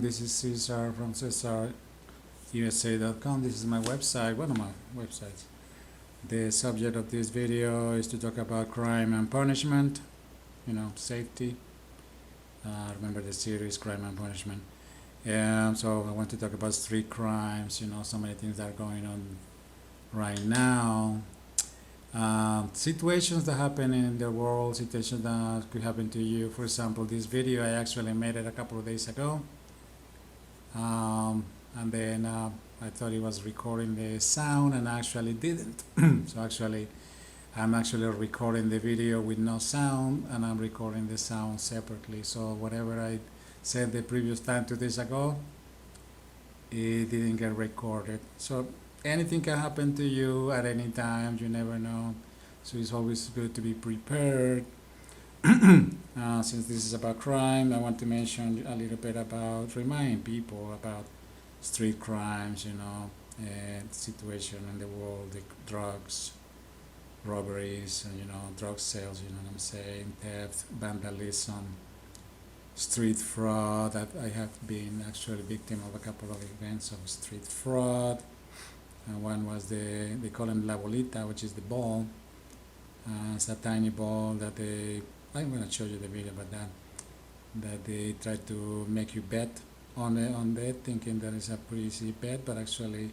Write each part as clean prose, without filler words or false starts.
This is Cesar from CesarUSA.com. This is my website, one of my websites. The subject of this video is to talk about crime and punishment, safety. Remember the series Crime and Punishment. So I want to talk about street crimes, so many things that are going on right now. Situations that happen in the world, situations that could happen to you. For example, this video, I actually made it a couple of days ago. And then I thought it was recording the sound and actually didn't. So actually, I'm actually recording the video with no sound and I'm recording the sound separately. So whatever I said the previous time 2 days ago, it didn't get recorded. So anything can happen to you at any time, you never know. So it's always good to be prepared. Since this is about crime, I want to mention a little bit about remind people about street crimes, and situation in the world, the drugs, robberies, and drug sales, what I'm saying, theft, vandalism, street fraud. That I have been actually victim of a couple of events of street fraud. One was they call them la bolita, which is the ball. It's a tiny ball that I'm going to show you the video about that they try to make you bet on it, thinking that it's a pretty easy bet, but actually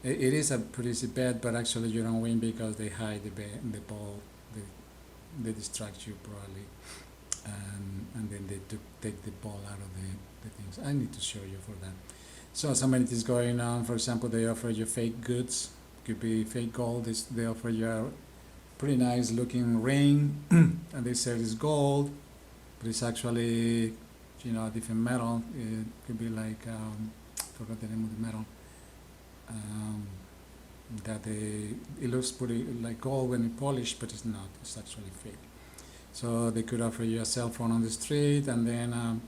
it is a pretty easy bet, but actually you don't win because they hide the ball, they distract you probably, and then they take the ball out of the things. I need to show you for that. So many things going on. For example, they offer you fake goods, could be fake gold. They offer you a pretty nice looking ring, and they say it's gold, but it's actually a different metal. It could be like forgot the name of the metal. It looks pretty like gold when it's polished, but it's not. It's actually fake. So they could offer you a cell phone on the street, and then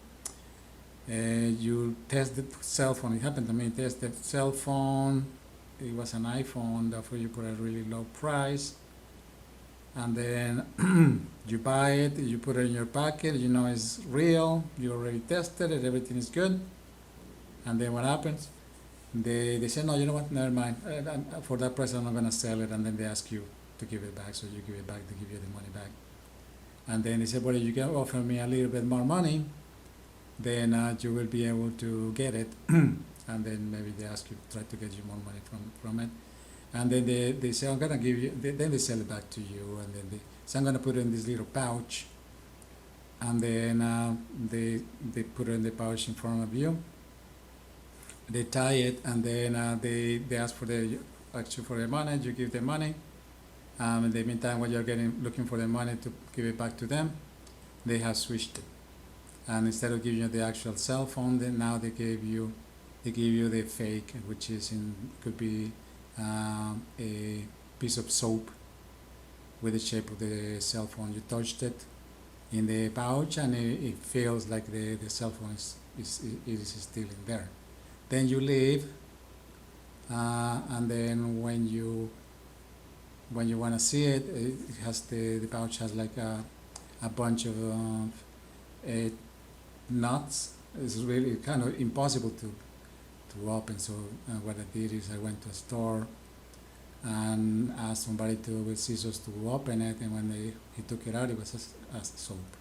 you test the cell phone. It happened to me. Test the cell phone. It was an iPhone. Therefore, you put a really low price, and then you buy it. You put it in your pocket. It's real. You already tested it. Everything is good. And then what happens? They say, no, you know what? Never mind. For that price, I'm not gonna sell it. And then they ask you to give it back. So you give it back. They give you the money back. And then they say, well, you can offer me a little bit more money, then you will be able to get it. And then maybe they ask you, try to get you more money from it. And then they say, I'm gonna give you, then they sell it back to you. And then so I'm gonna put it in this little pouch. And then they put it in the pouch in front of you. They tie it, and then they ask for the money. You give the money. In the meantime, when you're looking for the money to give it back to them, they have switched it. And instead of giving you the actual cell phone, then now they give you the fake, which could be a piece of soap with the shape of the cell phone. You touched it in the pouch, and it feels like the cell phone is still in there. Then you leave, and then when you want to see it, it has the pouch has like a bunch of nuts. It's really kind of impossible to open. So what I did is I went to a store and asked somebody with scissors to open it, and when he took it out, it was a soap.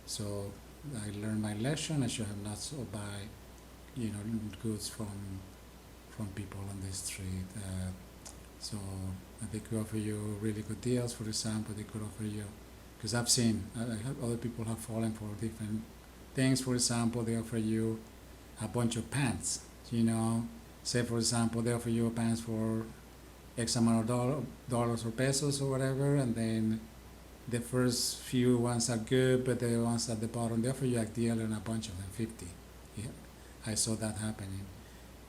So I learned my lesson. I should have not buy goods from people on the street. So they could offer you really good deals. For example, they could offer you, because I've seen other people have fallen for different things. For example, they offer you a bunch of pants. Say for example, they offer you a pants for X amount of dollars or pesos or whatever, and then the first few ones are good, but the ones at the bottom, they offer you a deal on a bunch of them, 50. Yeah, I saw that happening.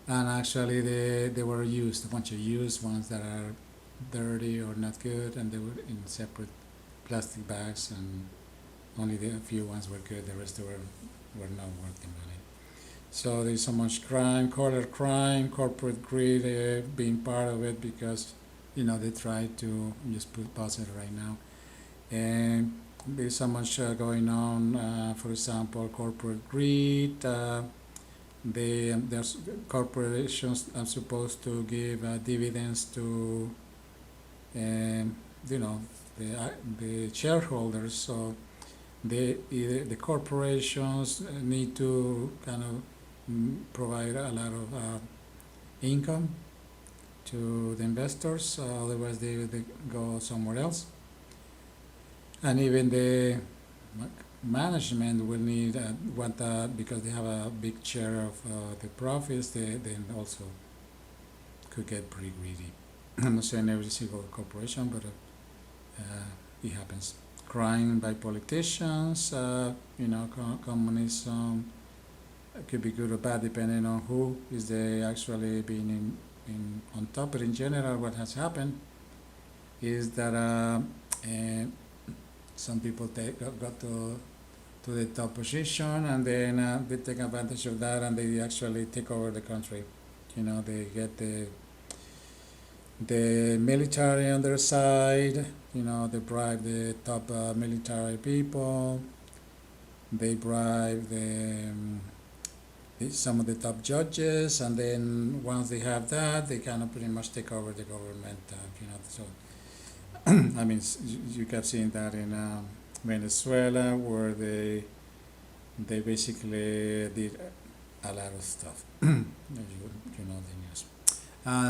And actually they were used, a bunch of used ones that are dirty or not good, and they were in separate plastic bags, and only the few ones were good, the rest were not worth the money. So there's so much crime, corporate greed being part of it, because they try to just pause it right now. And there's so much going on, for example, corporate greed, there's corporations are supposed to give dividends to you know the shareholders. So the corporations need to kind of provide a lot of income to the investors, otherwise they go somewhere else. And even the management will need want because they have a big share of the profits. They then also could get pretty greedy. I'm not saying every single corporation, but it happens. Crime by politicians, communism could be good or bad depending on who is they actually being on top. But in general, what has happened is that some people got to the top position, and then they take advantage of that, and they actually take over the country. They get the military on their side. They bribe the top military people. They bribe some of the top judges, and then once they have that, they kind of pretty much take over the government. So I mean, you kept seeing that in Venezuela, where they basically did a lot of stuff. You know the news.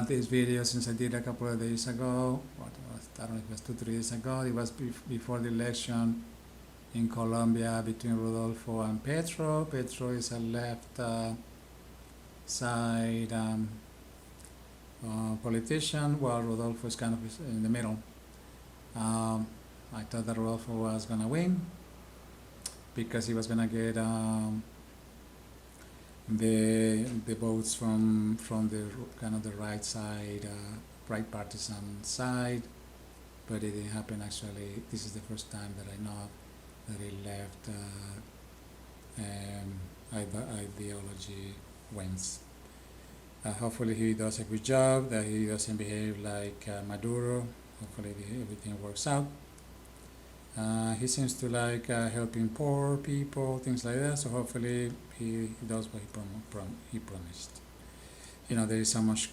This video, since I did a couple of days ago, I don't know if it was 2-3 days ago, it was before the election in Colombia between Rodolfo and Petro. Petro is a left side politician, while Rodolfo is kind of in the middle. I thought that Rodolfo was gonna win because he was gonna get the votes from the kind of the right side, right partisan side, but it didn't happen. Actually, this is the first time that I know that a left ideology wins. Hopefully he does a good job, that he doesn't behave like Maduro. Hopefully everything works out. He seems to like helping poor people, things like that, so hopefully he does what he promised. There is so much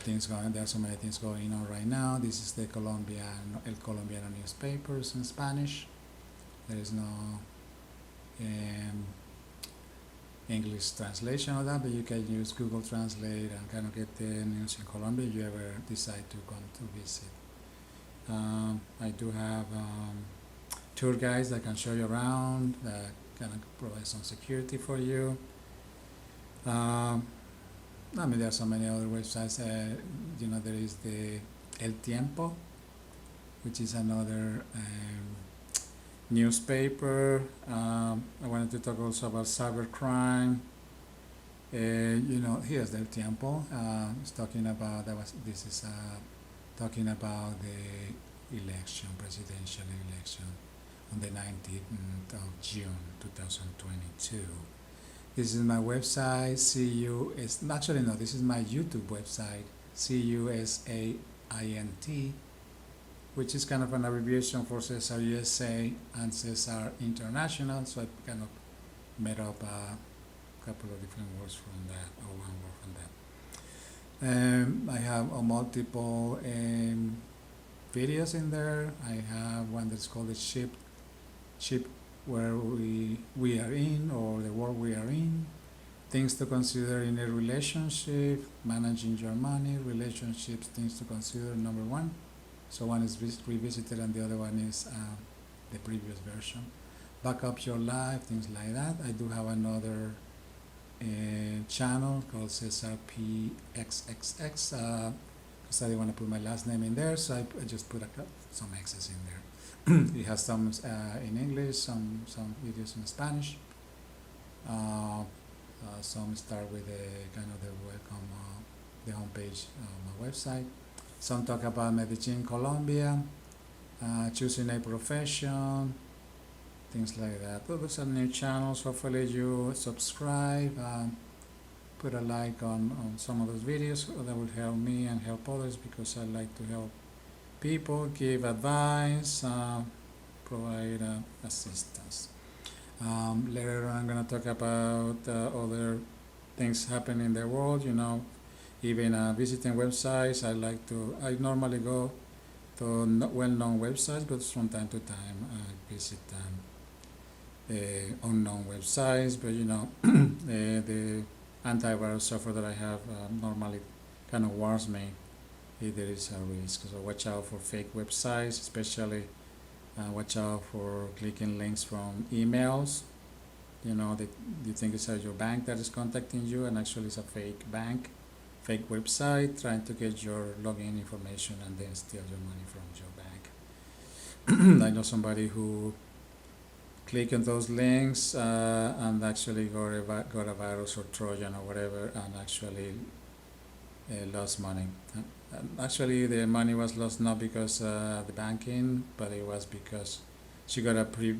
things going. There are so many things going on right now. This is the El Colombiano newspapers in Spanish. There is no English translation of that, but you can use Google Translate and kind of get the news in Colombia if you ever decide to come to visit. I do have tour guides that can show you around, that kind of provide some security for you. There are so many other websites. There is the El Tiempo, which is another newspaper. I wanted to talk also about cybercrime. Here's El Tiempo. It's talking about talking about the presidential election on the 19th of June 2022. This is my website, this is my YouTube website, CUSAINT, which is kind of an abbreviation for Cesar USA and Cesar International, so I kind of made up a couple of different words from that, or one word from that. I have multiple videos in there. I have one that's called the ship where we are in, or the world we are in, things to consider in a relationship, managing your money, relationships, things to consider, number one. So one is revisited and the other one is the previous version. Back up your life, things like that. I do have another channel called Cesar PXXX, because I didn't want to put my last name in there, so I just put some X's in there. It has some in English, some videos in Spanish. Some start with the kind of the welcome, the homepage of my website. Some talk about Medellin, Colombia, choosing a profession, things like that. Those are new channels. Hopefully you subscribe, put a like on some of those videos. That will help me and help others, because I like to help people, give advice, provide assistance. Later on I'm going to talk about other things happen in the world, even visiting websites. I normally go to well-known websites, but from time to time I visit unknown websites. But the antivirus software that I have normally kind of warns me if there is a risk. So watch out for fake websites, especially watch out for clicking links from emails. That you think it's your bank that is contacting you, and actually it's a fake bank, fake website trying to get your login information and then steal your money from your bank. I know somebody who clicked on those links and actually got a virus or Trojan or whatever, and actually lost money. Actually, the money was lost not because the banking, but it was because she got a pretty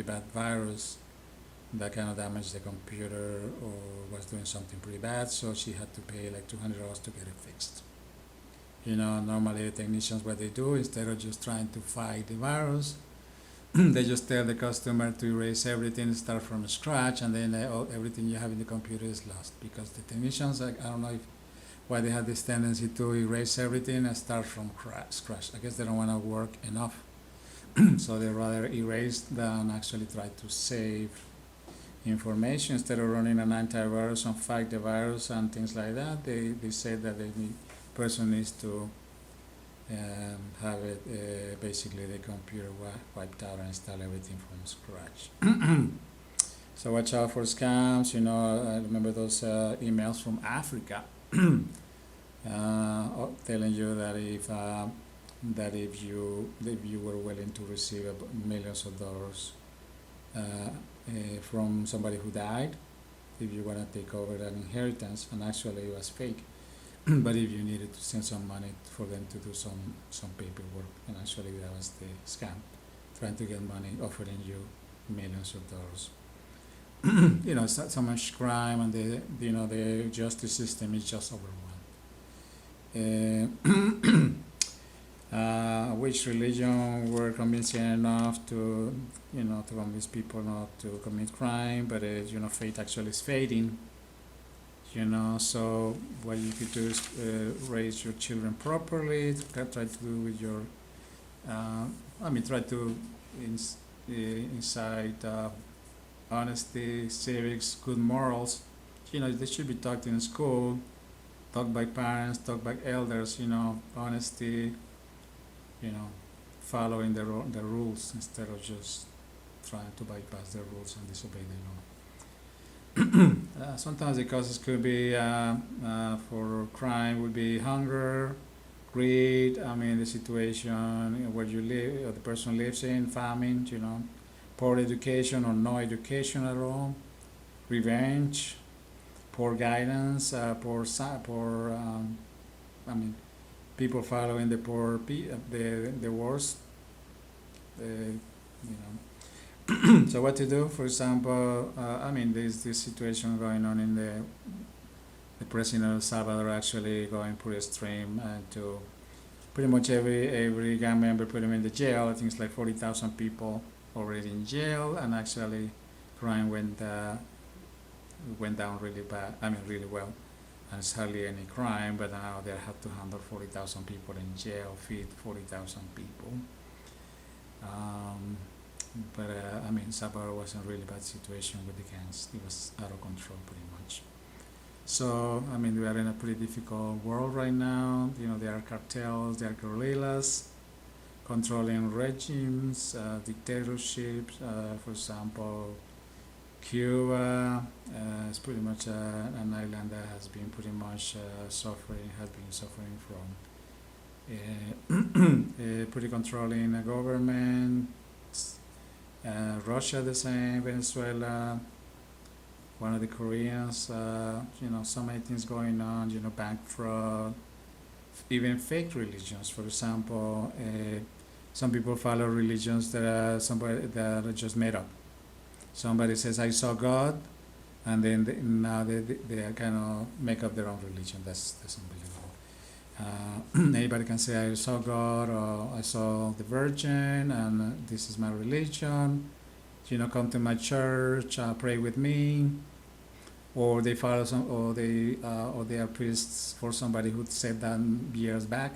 bad virus that kind of damaged the computer or was doing something pretty bad, so she had to pay like $200 to get it fixed. Normally the technicians, what they do, instead of just trying to fight the virus, they just tell the customer to erase everything, start from scratch, and then everything you have in the computer is lost. Because the technicians, I don't know why they have this tendency to erase everything and start from scratch. I guess they don't want to work enough, so they rather erase than actually try to save information. Instead of running an antivirus and fight the virus and things like that, they say that the person needs to have it basically the computer wiped out and install everything from scratch. So watch out for scams. I remember those emails from Africa telling you that if you were willing to receive millions of dollars from somebody who died, if you want to take over an inheritance, and actually it was fake. But if you needed to send some money for them to do some paperwork, and actually that was the scam, trying to get money, offering you millions of dollars. It's so much crime, and the justice system is just overwhelmed. Which religion were convincing enough to convince people not to commit crime, but faith actually is fading. So what you could do is raise your children properly. Try to do with your, try to incite honesty, civics, good morals. They should be taught in school, taught by parents, taught by elders. Honesty. Following the rules instead of just trying to bypass the rules and disobey the law. Sometimes the causes could be for crime would be hunger, greed. The situation where you live, or the person lives in, famine. Poor education or no education at all, revenge, poor guidance, people following the poor, the worst. So what to do? For example, there's this situation going on in the president of El Salvador actually going pretty extreme to pretty much every gang member, put them in the jail. I think it's like 40,000 people already in jail, and actually crime went down really bad. Really well. And it's hardly any crime, but now they have to handle 40,000 people in jail, feed 40,000 people. Salvador was in a really bad situation with the gangs. It was out of control pretty much. So, we are in a pretty difficult world right now. There are cartels, there are guerrillas controlling regimes, dictatorships. For example, Cuba is pretty much an island that has been pretty much suffering from pretty controlling government. Russia the same, Venezuela, one of the Koreans, so many things going on, bank fraud, even fake religions. For example, some people follow religions that are just made up. Somebody says, I saw God, and then now they kind of make up their own religion. That's unbelievable. Anybody can say, I saw God, or I saw the Virgin, and this is my religion. Come to my church, pray with me. or they follow some, or they are priests for somebody who said that years back,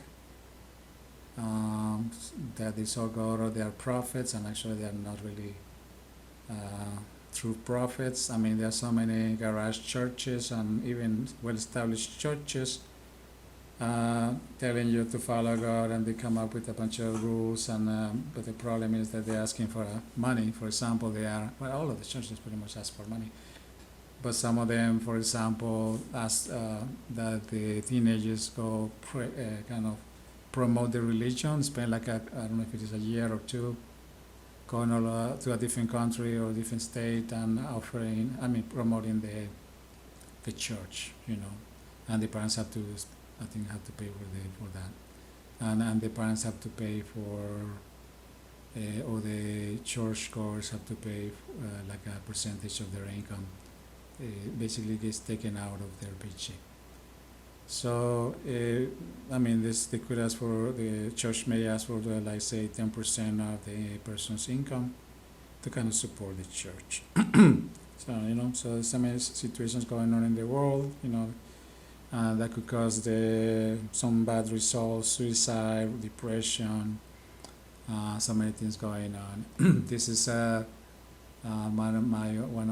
that they saw God, or they are prophets, and actually they are not really true prophets. I mean, there are so many garage churches and even well-established churches telling you to follow God, and they come up with a bunch of rules. And but the problem is that they're asking for money. For example, all of the churches pretty much ask for money. But some of them, for example, ask that the teenagers go kind of promote the religion, spend like I don't know if it is a year or two, going to a different country or different state and promoting the church, and the parents have to, I think, have to pay for that, and the parents have to pay for, or the church goers have to pay like a percentage of their income. Basically gets taken out of their paycheck. So, they could ask for, the church may ask for, like, say, 10% of the person's income to kind of support the church. So there's so many situations going on in the world, that could cause some bad results, suicide, depression, so many things going on. This is one of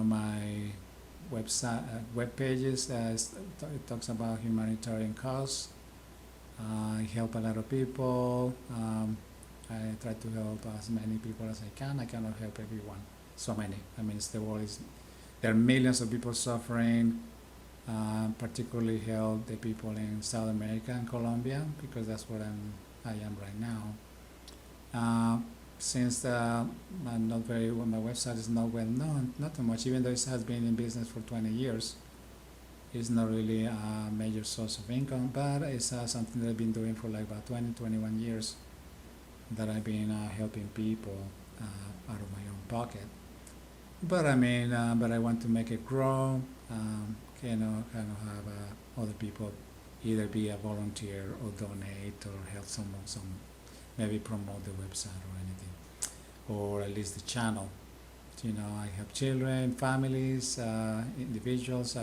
my web pages. It talks about humanitarian cause. I help a lot of people. I try to help as many people as I can. I cannot help everyone. So many. There are millions of people suffering. Particularly help the people in South America and Colombia, because that's what I am right now. Since my website is not well known, not too much, even though it has been in business for 20 years, it's not really a major source of income, but it's something that I've been doing for like about 21 years, that I've been helping people out of my own pocket. But I want to make it grow, kind of have other people either be a volunteer or donate or help maybe promote the website or anything, or at least the channel. I help children, families, individuals.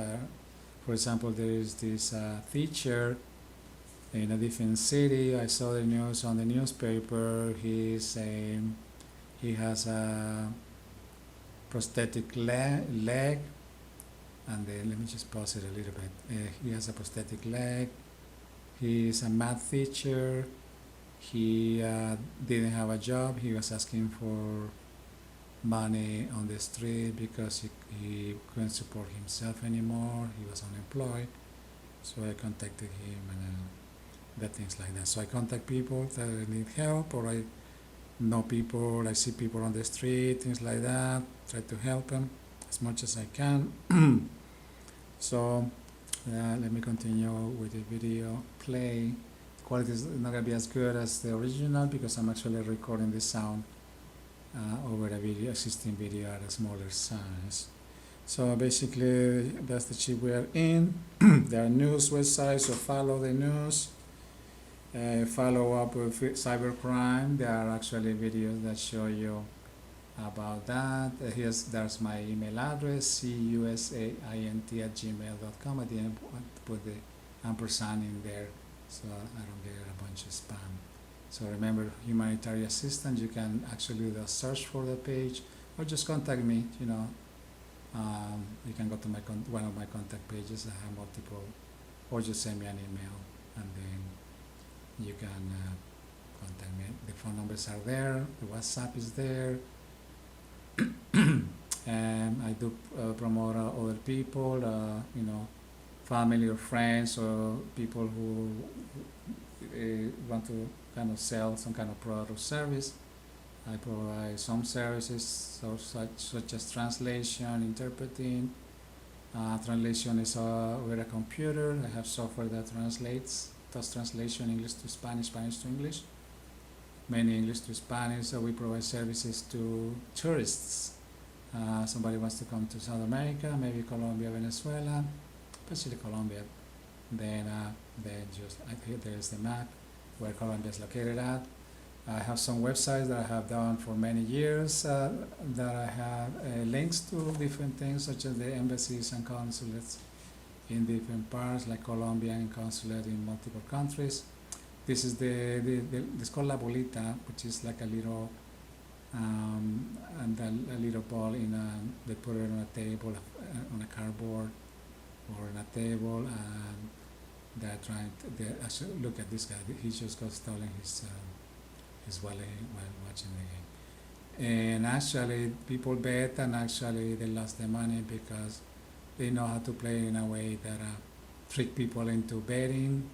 For example, there is this teacher in a different city. I saw the news on the newspaper. He has a prosthetic leg, and let me just pause it a little bit. He has a prosthetic leg. He is a math teacher. He didn't have a job. He was asking for money on the street because he couldn't support himself anymore. He was unemployed. So I contacted him and things like that. So I contact people that need help, or I know people, I see people on the street, things like that. Try to help them as much as I can. So let me continue with the video play. Quality is not going to be as good as the original because I'm actually recording the sound over a existing video at a smaller size. So basically, that's the chip we are in. There are news websites, so follow the news. Follow up with cybercrime. There are actually videos that show you about that. There's my email address, cusaint@gmail.com. I didn't put the ampersand in there, so I don't get a bunch of spam. So remember, humanitarian assistance, you can actually do a search for the page, or just contact me. You can go to one of my contact pages. I have multiple, or just send me an email, and then you can contact me. The phone numbers are there. The WhatsApp is there. And I do promote other people, family or friends, or people who want to kind of sell some kind of product or service. I provide some services, such as translation, interpreting. Translation is over a computer. I have software that does translation English to Spanish, Spanish to English, mainly English to Spanish. So we provide services to tourists. Somebody wants to come to South America, maybe Colombia, Venezuela, especially Colombia. Then there's the map where Colombia is located at. I have some websites that I have done for many years that I have links to different things, such as the embassies and consulates in different parts, like Colombian consulate in multiple countries. This is it's called La Bolita, which is like a little and a little ball in they put it on a table, on a cardboard or on a table, and they're trying to, actually, look at this guy, he just got stolen his wallet while watching the game. And actually people bet, and actually they lost their money because they know how to play in a way that trick people into betting.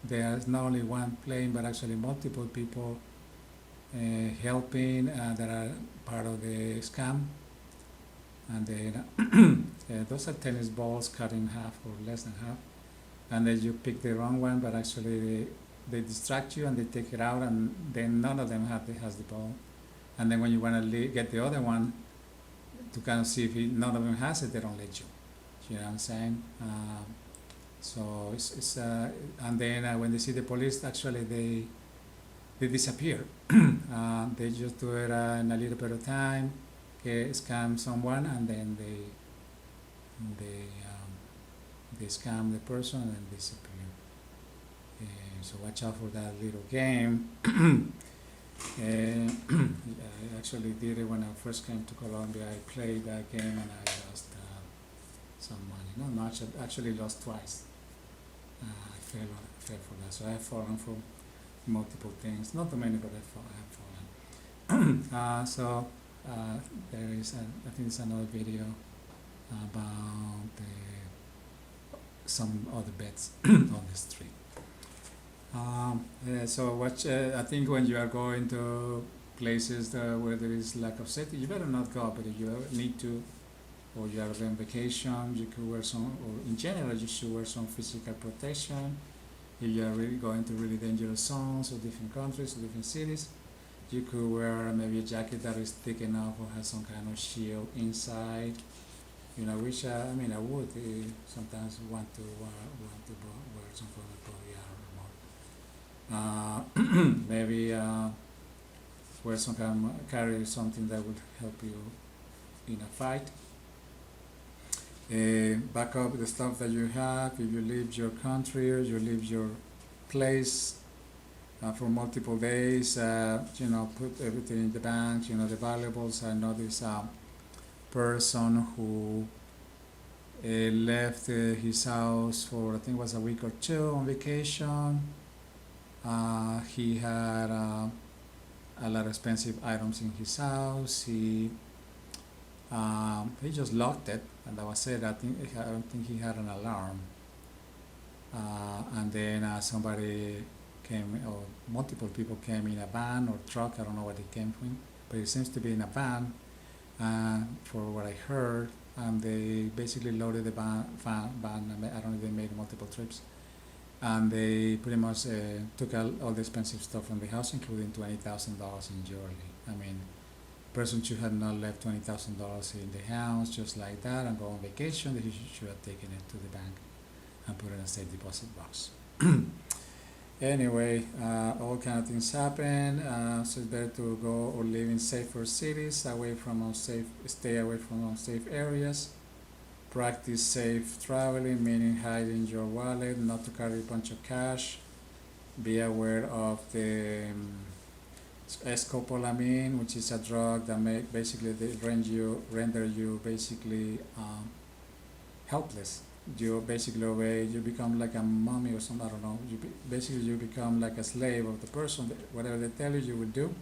There's not only one playing, but actually multiple people helping that are part of the scam. And then those are tennis balls cut in half or less than half, and then you pick the wrong one, but actually they distract you and they take it out, and then none of them has the ball. And then when you want to get the other one to kind of see if none of them has it, they don't let you. You know what I'm saying? So it's and then when they see the police, actually they disappear. They just do it in a little bit of time, scam someone, and then they scam the person and disappear. So watch out for that little game. I actually did it when I first came to Colombia. I played that game and I lost some money. Not much. I actually lost twice. I fell for that. So I have fallen for multiple things. Not too many, but I have fallen. So there is, I think it's another video about some other bets on the street. So watch. I think when you are going to places where there is lack of safety, you better not go. But if you need to, or you are on vacation, you could wear some. Or in general, you should wear some physical protection. If you are really going to really dangerous zones or different countries or different cities, you could wear maybe a jacket that is thick enough or has some kind of shield inside. You know, which I mean, I would sometimes want to wear some kind of body armor. Maybe wear some kind of, carry something that would help you in a fight. Back up the stuff that you have. If you leave your country or you leave your place for multiple days, put everything in the bank. The valuables. I know this person who left his house for, I think it was a week or two on vacation. He had a lot of expensive items in his house. He just locked it, and that was it. I don't think he had an alarm. And then somebody came, or multiple people came in a van or truck. I don't know what it came from, but it seems to be in a van. For what I heard, and they basically loaded the van. I don't know if they made multiple trips, and they pretty much took all the expensive stuff from the house, including $20,000 in jewelry. I mean, person should have not left $20,000 in the house just like that and go on vacation. He should have taken it to the bank and put it in a safe deposit box. Anyway, all kind of things happen. So it's better to go or live in safer cities, stay away from unsafe areas. Practice safe traveling, meaning hiding your wallet, not to carry a bunch of cash. Be aware of the scopolamine, which is a drug that render you basically helpless. You basically you become like a mummy or something. I don't know. You become like a slave of the person. Whatever they tell you, you will do.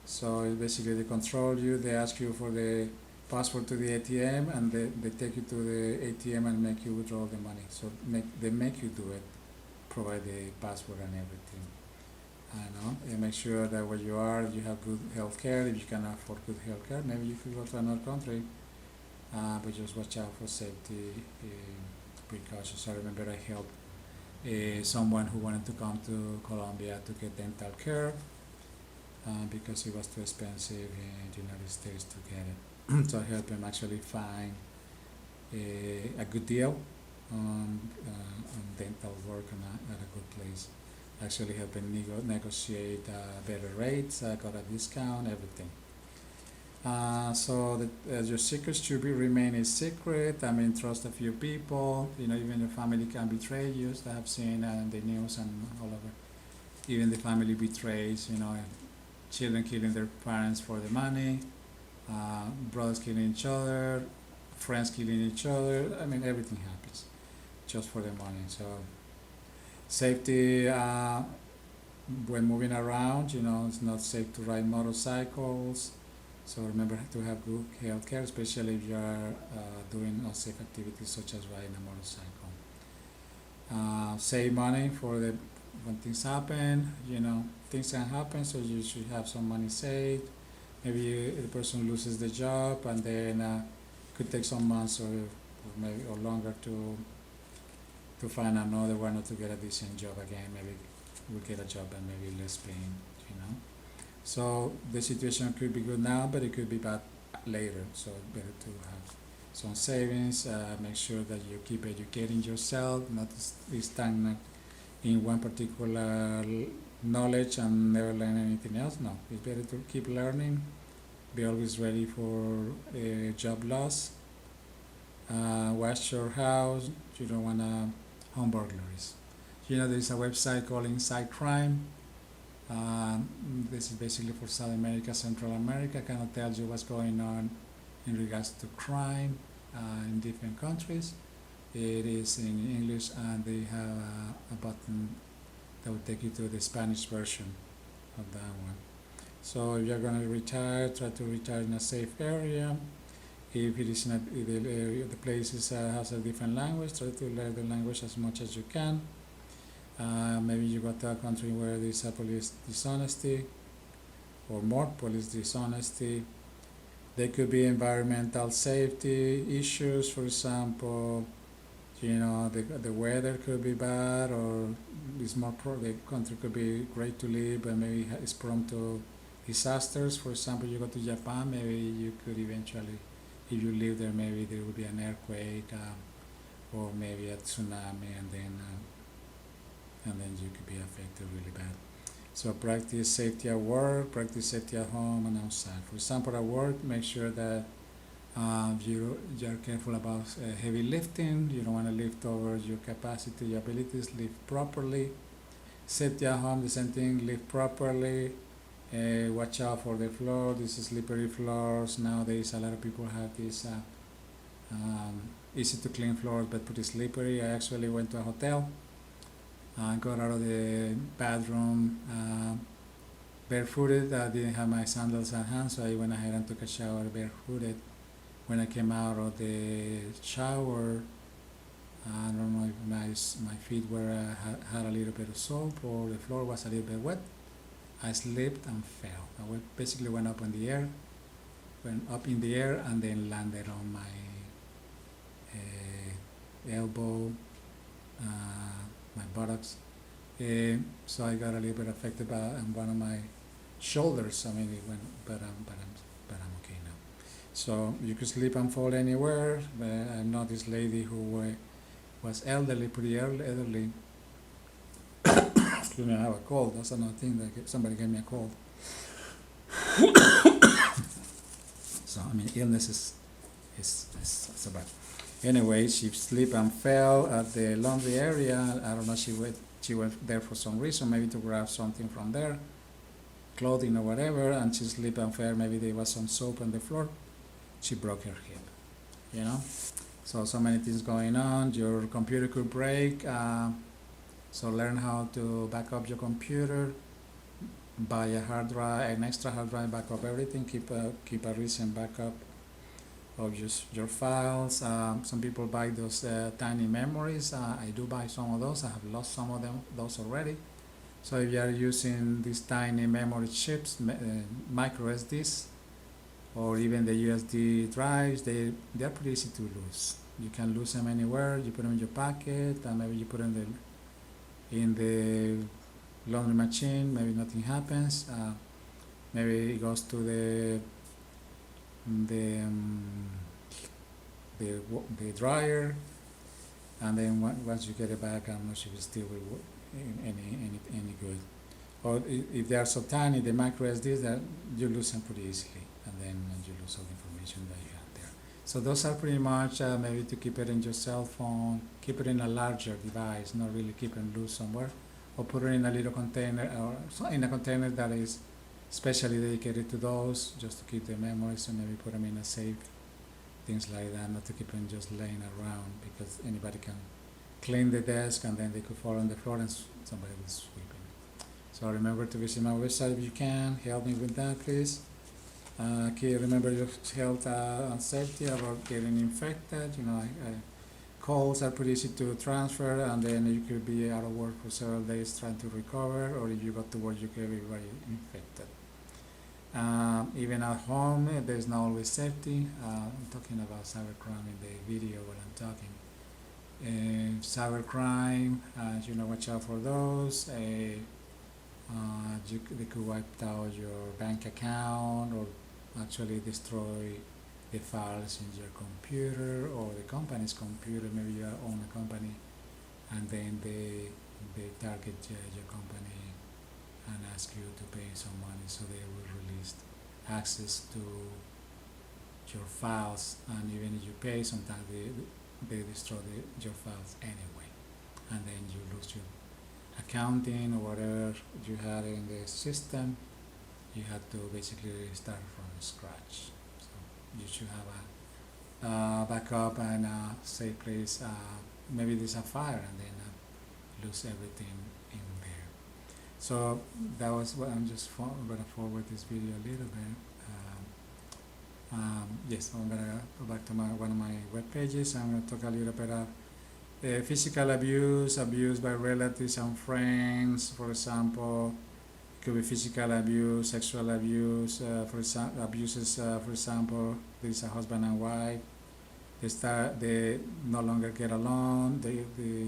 So basically, they control you. They ask you for the password to the ATM, and they take you to the ATM and make you withdraw the money. So they make you do it, provide the password and everything. And make sure that where you are, you have good health care. If you can afford good health care, maybe you could go to another country. But just watch out for safety precautions. I remember I helped someone who wanted to come to Colombia to get dental care because it was too expensive in the United States to get it. So I helped him actually find a good deal on dental work at a good place. actually helping negotiate better rates, got a discount, everything. Your secrets should be remain a secret. I mean, trust a few people. You know, even your family can betray you. I have seen in the news and all over. Even the family betrays. You know, children killing their parents for the money, brothers killing each other, friends killing each other. I mean, everything happens just for the money. So safety when moving around. You know, it's not safe to ride motorcycles. So remember to have good health care, especially if you are doing unsafe activities such as riding a motorcycle. Save money for the when things happen. You know, things can happen, so you should have some money saved. Maybe the person loses the job, and then could take some months or maybe or longer to find another one or to get a decent job again. Maybe we'll get a job and maybe less paying. You know. So the situation could be good now, but it could be bad later. So it's better to have some savings. Make sure that you keep educating yourself, not be stagnant in one particular knowledge and never learn anything else. No, it's better to keep learning. Be always ready for a job loss. Watch your house. You don't want home burglaries. You know, there's a website called Inside Crime. This is basically for South America, Central America. Kind of tells you what's going on in regards to crime in different countries. It is in English, and they have a button that will take you to the Spanish version of that one. So if you're going to retire, try to retire in a safe area. If it is not if the area, the place has a different language, try to learn the language as much as you can. Maybe you go to a country where there's a police dishonesty or more police dishonesty. There could be environmental safety issues, for example. You know, the weather could be bad, or the country could be great to live, but maybe it's prone to disasters. For example, you go to Japan, maybe you could eventually, if you live there, maybe there will be an earthquake or maybe a tsunami, and then you could be affected really bad. So practice safety at work, practice safety at home and outside. For example, at work, make sure that you're careful about heavy lifting. You don't want to lift over your capacity, your abilities. Lift properly. Safety at home, the same thing. Lift properly. Watch out for the floor. These slippery floors. Nowadays, a lot of people have these easy to clean floors, but pretty slippery. I actually went to a hotel. Got out of the bathroom barefooted. I didn't have my sandals at hand, so I went ahead and took a shower barefooted. When I came out of the shower, I don't know if my feet were had a little bit of soap or the floor was a little bit wet. I slipped and fell. I basically went up in the air, and then landed on my elbow, my buttocks. So I got a little bit affected by one of my shoulders. I mean, it went, but I'm okay now. So you could slip and fall anywhere. But I know this lady who was elderly, pretty elderly. Excuse me, I have a cold. That's another thing that somebody gave me a cold. So I mean, illness is so bad. Anyway, she slipped and fell at the laundry area. I don't know. She went there for some reason, maybe to grab something from there, clothing or whatever, and she slipped and fell. Maybe there was some soap on the floor. She broke her hip. You know, so many things going on. Your computer could break. So learn how to back up your computer. Buy a hard drive, an extra hard drive, back up everything. Keep a recent backup of your files. Some people buy those tiny memories. I do buy some of those. I have lost some of those already. So if you are using these tiny memory chips, micro SDs, or even the USB drives, they're pretty easy to lose. You can lose them anywhere. You put them in your pocket, and maybe you put them in the laundry machine. Maybe nothing happens. Maybe it goes to the dryer, and then once you get it back, I'm not sure if it still will any good. Or if they are so tiny, the micro SDs, that you lose them pretty easily, and then you lose all the information that you have there. So those are pretty much maybe to keep it in your cell phone, keep it in a larger device, not really keep it loose somewhere, or put it in a little container, or in a container that is specially dedicated to those, just to keep the memories, and maybe put them in a safe, things like that, not to keep them just laying around, because anybody can clean the desk and then they could fall on the floor and somebody will sweep it. So remember to visit my website if you can. Help me with that, please. Remember your health and safety about getting infected. Colds are pretty easy to transfer, and then you could be out of work for several days trying to recover, or if you got to work, you could be very infected. Even at home, there's not always safety. I'm talking about cybercrime in the video when I'm talking. Cybercrime, watch out for those. They could wipe out your bank account, or actually destroy the files in your computer or the company's computer. Maybe you own a company, and then they target your company and ask you to pay some money, so they will release access to your files. And even if you pay, sometimes they destroy your files anyway, and then you lose your accounting or whatever you had in the system. You have to basically start from scratch. So you should have a backup and a safe place. Maybe there's a fire, and then lose everything in there. So that was what I'm just going to forward this video a little bit. Yes, I'm going to go back to one of my web pages. I'm going to talk a little bit about physical abuse by relatives and friends, for example. It could be physical abuse, sexual abuse, abuses, for example, there's a husband and wife. They no longer get along, they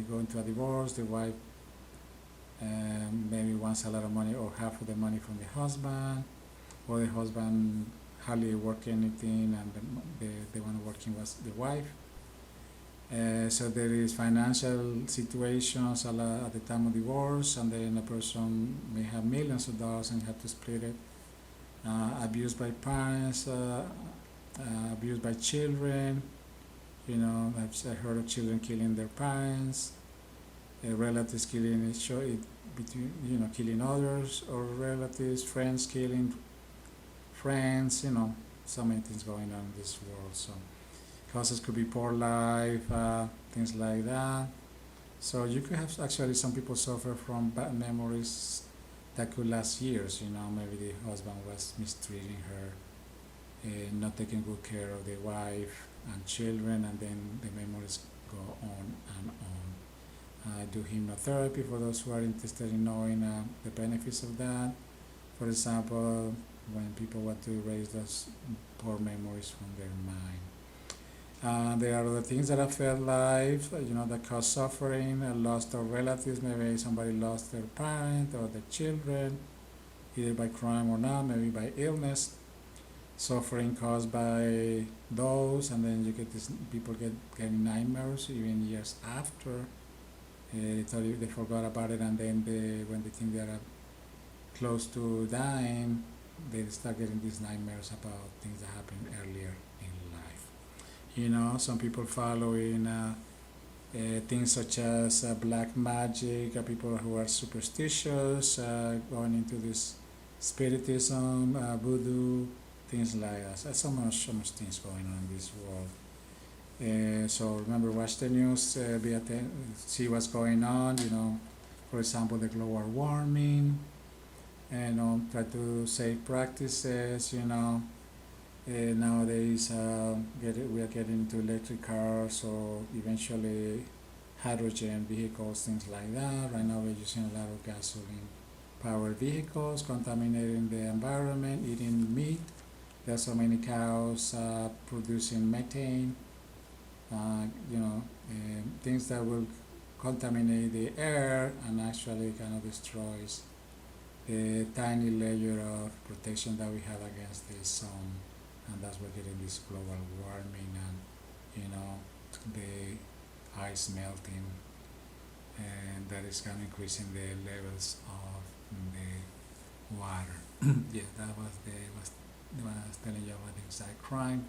go into a divorce, the wife maybe wants a lot of money or half of the money from the husband, or the husband hardly work anything, and the one working was the wife. So there is financial situations at the time of divorce, and then a person may have millions of dollars and have to split it. Abuse by parents, abuse by children. I've heard of children killing their parents, relatives killing killing others, or relatives, friends killing friends. So many things going on in this world. So causes could be poor life, things like that. So you could have actually some people suffer from bad memories that could last years. Maybe the husband was mistreating her, not taking good care of the wife and children, and then the memories go on and on. Do hypnotherapy for those who are interested in knowing the benefits of that. For example, when people want to erase those poor memories from their mind. There are other things that affect life, that cause suffering, loss of relatives. Maybe somebody lost their parent or their children, either by crime or not, maybe by illness. Suffering caused by those, and then you get this, people getting nightmares even years after. They thought they forgot about it, and then when they think they are close to dying, they start getting these nightmares about things that happened earlier in life. Some people following things such as black magic, people who are superstitious, going into this spiritism, voodoo, things like that. So much things going on in this world. So remember, watch the news, see what's going on. For example, the global warming, and try to save practices. Nowadays we are getting into electric cars, or eventually hydrogen vehicles, things like that. Right now we're using a lot of gasoline powered vehicles, contaminating the environment, eating meat. There's so many cows producing methane, things that will contaminate the air and actually kind of destroys the tiny layer of protection that we have against the sun. And that's why we're getting this global warming and the ice melting and that is kind of increasing the levels of the water. Yeah, that was the one I was telling you about the exact crime.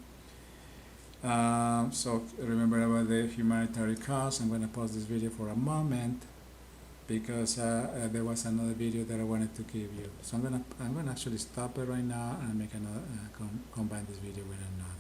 So remember about the humanitarian cause. I'm going to pause this video for a moment because there was another video that I wanted to give you. So I'm gonna actually stop it right now and make another combine this video with another.